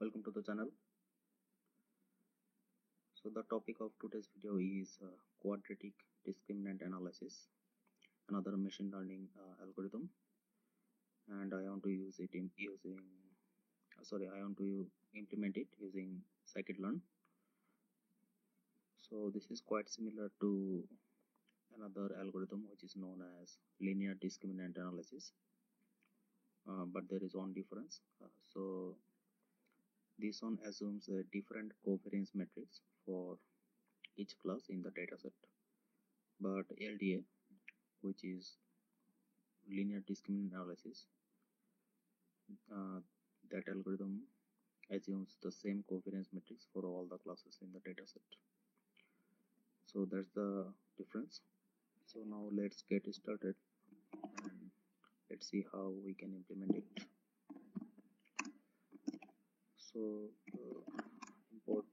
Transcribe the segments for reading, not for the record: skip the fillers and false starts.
welcome to the channel. So the topic of today's video is quadratic discriminant analysis, another machine learning algorithm, and I want to use it in implement it using scikit-learn. So this is quite similar to another algorithm which is known as linear discriminant analysis, but there is one difference. So this one assumes a different covariance matrix for each class in the dataset, but LDA, which is linear discriminant analysis, that algorithm assumes the same covariance matrix for all the classes in the dataset. So that's the difference. So now let's get started and let's see how we can implement it. So import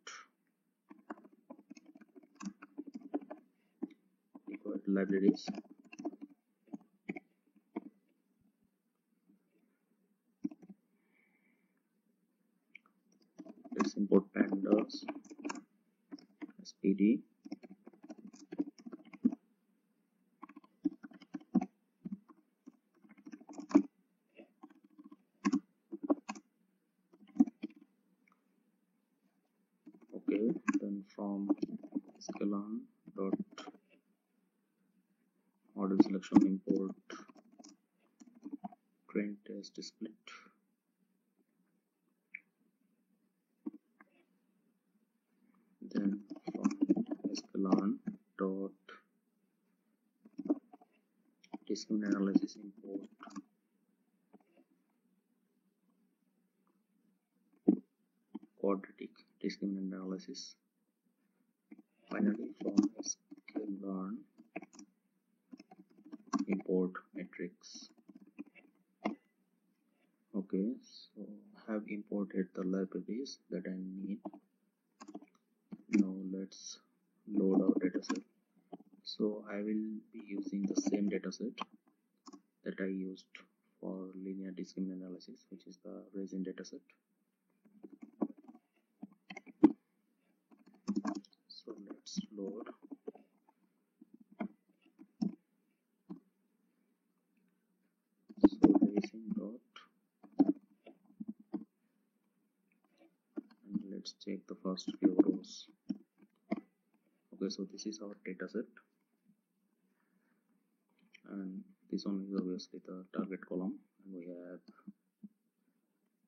required libraries. Let's import pandas, spd, okay. Then from scikit-learn dot model selection import train test split. Then from scikit-learn dot discriminant analysis import quadratic discriminant analysis. Finally, from scikit-learn import matrix. Okay, so I have imported the libraries that I need. Now let's load our dataset. So I will be using the same dataset that I used for linear discriminant analysis, which is the resin dataset. So let's load. So resin dot, and let's check the first few rows. Okay, so this is our dataset, and this one is obviously the target column, and we have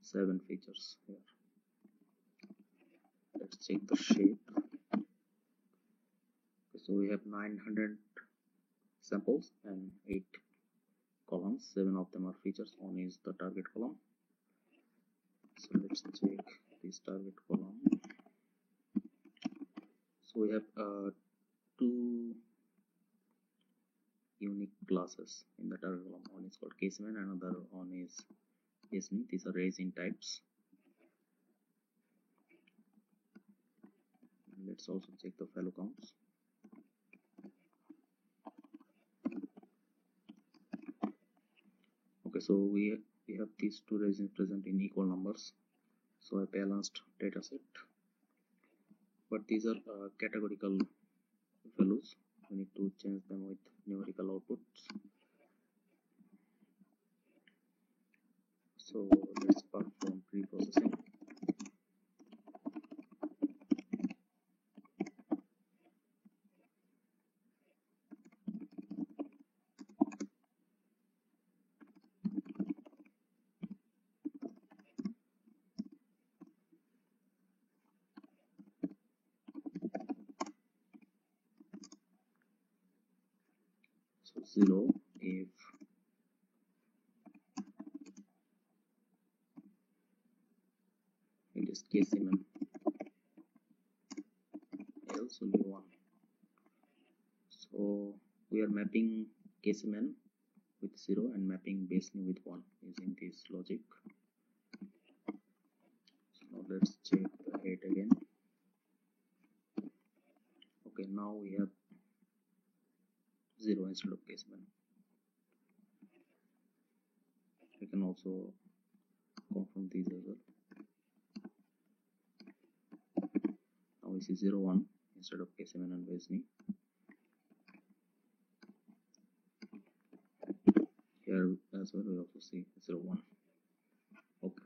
7 features here. Let's check the shape. Okay, so we have 900 samples and 8 columns. 7 of them are features, one is the target column. So let's check this target column. So we have 2 unique classes in the target column. One is called K7, another one is Yesni. These are resin types. And let's also check the value counts. Okay, so we have these 2 resins present in equal numbers, so a balanced data set. But these are categorical values. We need to change them with numerical outputs. So let's perform pre-processing. So 0 if it is K7, else only 1. So we are mapping K7 with 0 and mapping Yesni with 1 using this logic. So now let's check the head again. Okay, now we have 0 instead of K7. We can also confirm these as well. this is 0 1 instead of K7 and Vesni. Here as well we also see 0 1. Okay,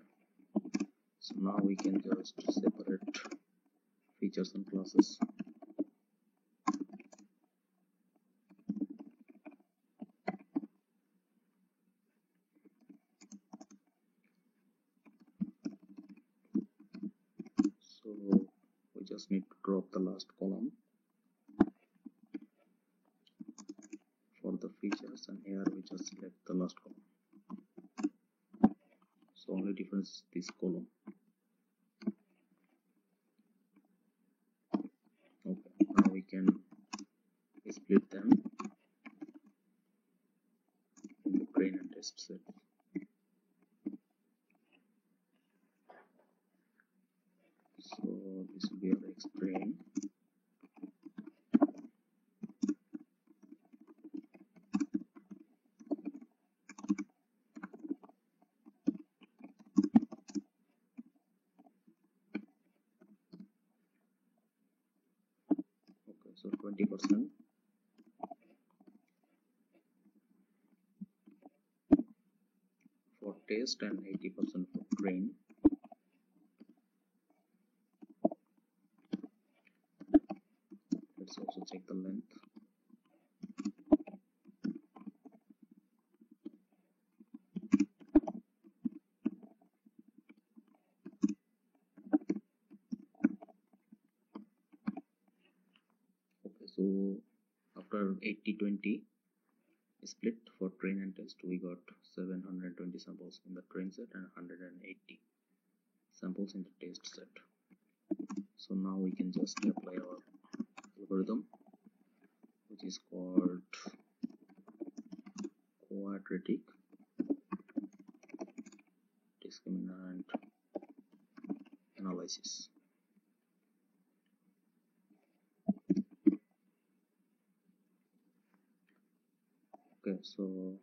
so now we can just separate features and classes. So we just need to drop the last column for the features, and here we just select the last column. So only difference is this column. Okay, now we can split them into train and test set. So this will be our explain. Okay, so 20% for test and 80% for train. Let's also check the length. Okay, so after 80-20 split for train and test, we got 720 samples in the train set and 180 samples in the test set. So now we can just apply our algorithm, which is called quadratic discriminant analysis. Okay, so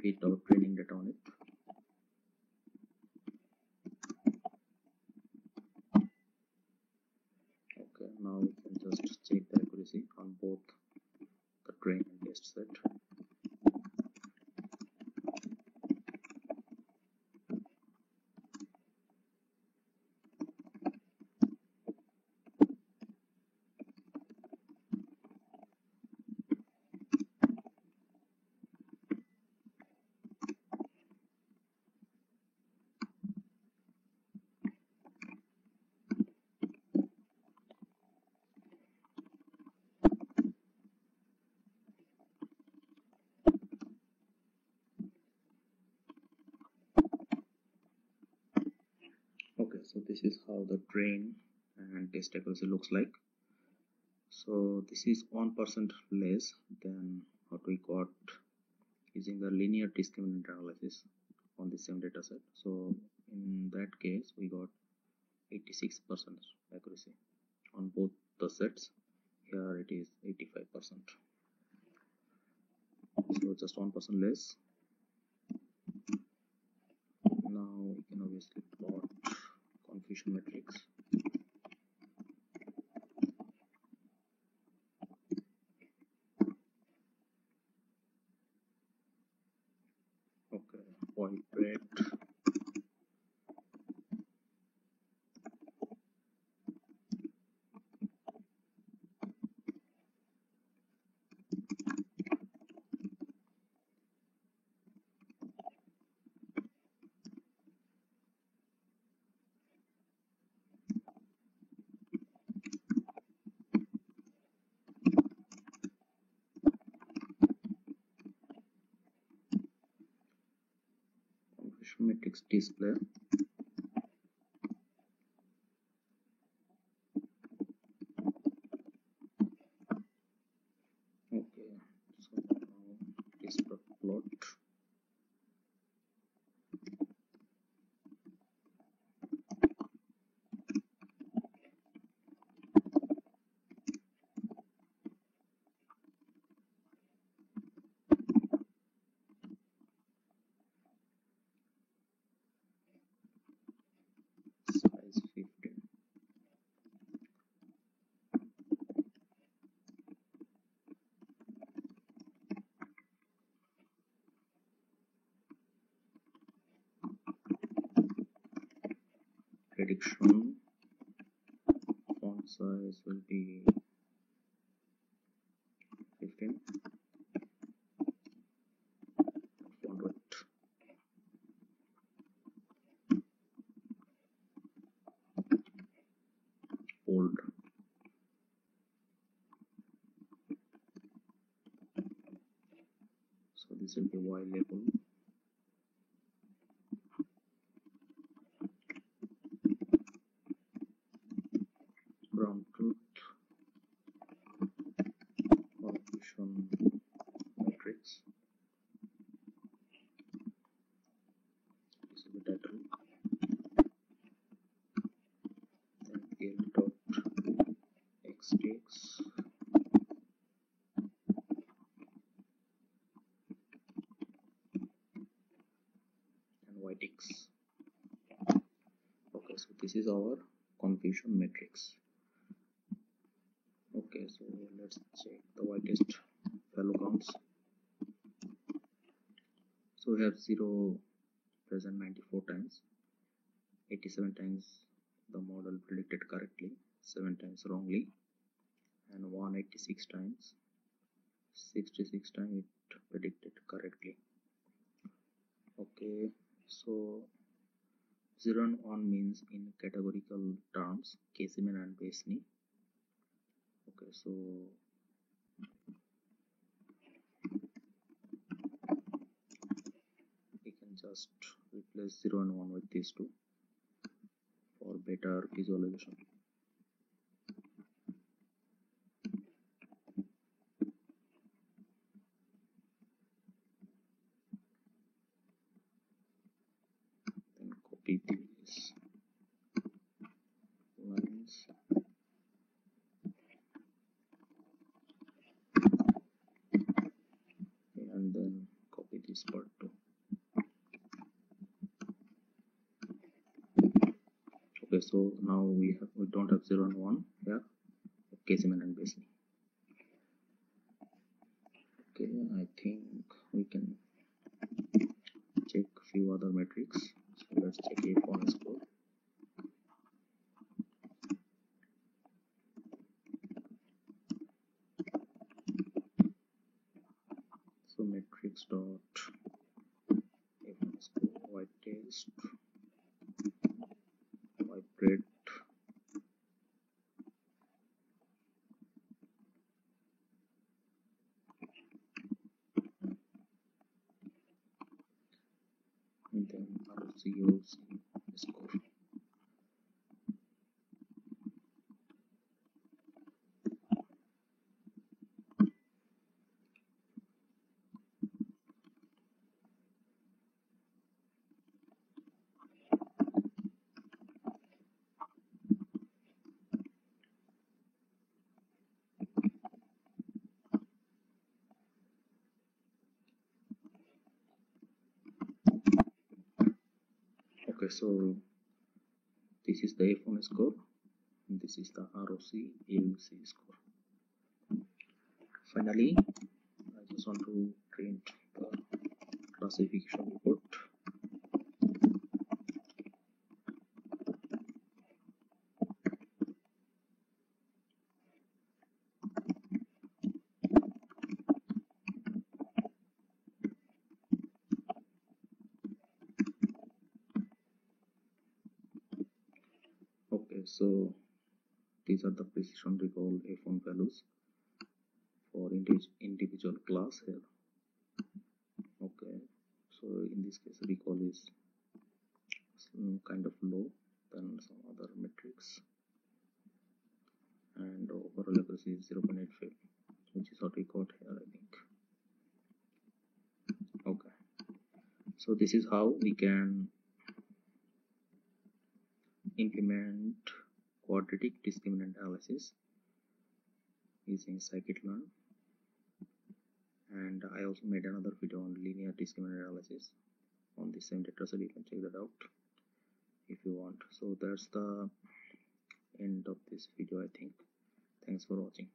feed our training data on it. Okay, now we can just check the accuracy on both the train and test set. Okay, so this is how the train and test accuracy looks like. So this is 1% less than what we got using the linear discriminant analysis on the same data set. So in that case we got 86% accuracy on both the sets. Here it is 85%. So just 1% less. Now we can obviously plot confusion matrix. Okay, white red. Confusion matrix display. Okay, so now display plot. prediction font size will be 15. Font width bold. So this will be Y label. Ground truth confusion matrix. This is the title. Then L dot xtx and ytx. Okay, so this is our confusion matrix. Okay, so let's check the whitest value counts. So we have 0 present 94 times, 87 times the model predicted correctly, 7 times wrongly, and 186 times, 66 times it predicted correctly. Okay, so 0 and 1 means in categorical terms K-Mean and Basney. Okay, so we can just replace 0 and 1 with these two for better visualization. Then copy these lines and then copy this part too. Okay, so now we don't have 0 and 1 here, K-Mean and Basney. Okay, I think we can check few other metrics. So let's check F1 score. So metrics dot F1 score, white test, vibrate, and then RCOC score. Okay, so this is the F1 score, and this is the ROC AUC score. Finally, I just want to print the classification report. Okay, so these are the precision recall F1 values for individual class here. Okay, so in this case recall is kind of low than some other metrics, and overall accuracy is 0.85, which is what we got here, I think. Okay, so this is how we can implement quadratic discriminant analysis using scikit-learn, and I also made another video on linear discriminant analysis on the same data, so you can check that out if you want. So that's the end of this video, I think. Thanks for watching.